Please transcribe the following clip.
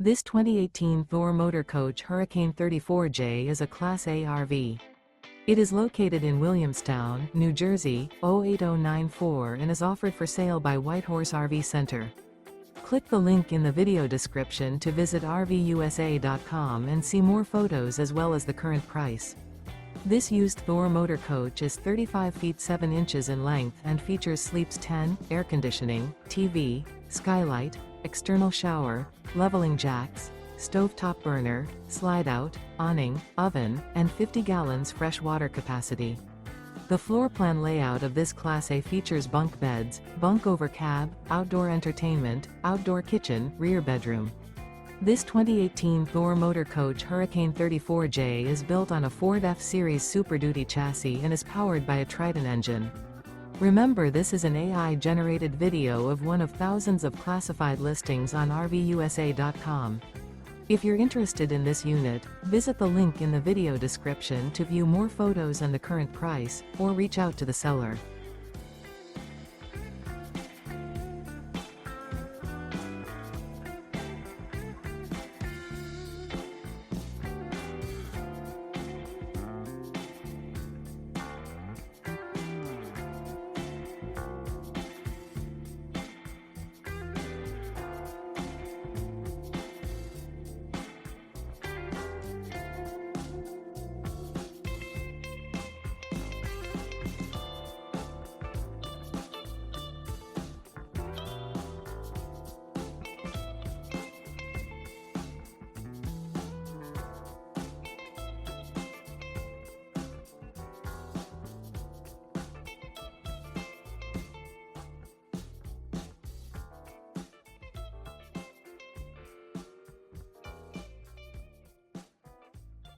This 2018 Thor Motor Coach Hurricane 34J is a Class A RV. It is located in Williamstown, New Jersey, 08094 and is offered for sale by Whitehorse RV Center. Click the link in the video description to visit RVUSA.com and see more photos as well as the current price. This used Thor Motor Coach is 35 feet 7 inches in length and features sleeps 10, air conditioning, TV, skylight, external shower, leveling jacks, stovetop burner, slide-out, awning, oven, and 50 gallons fresh water capacity. The floor plan layout of this Class A features bunk beds, bunk over cab, outdoor entertainment, outdoor kitchen, rear bedroom. This 2018 Thor Motor Coach Hurricane 34J is built on a Ford F-Series Super Duty chassis and is powered by a Triton engine. Remember, this is an AI-generated video of one of thousands of classified listings on RVUSA.com. If you're interested in this unit, visit the link in the video description to view more photos and the current price, or reach out to the seller.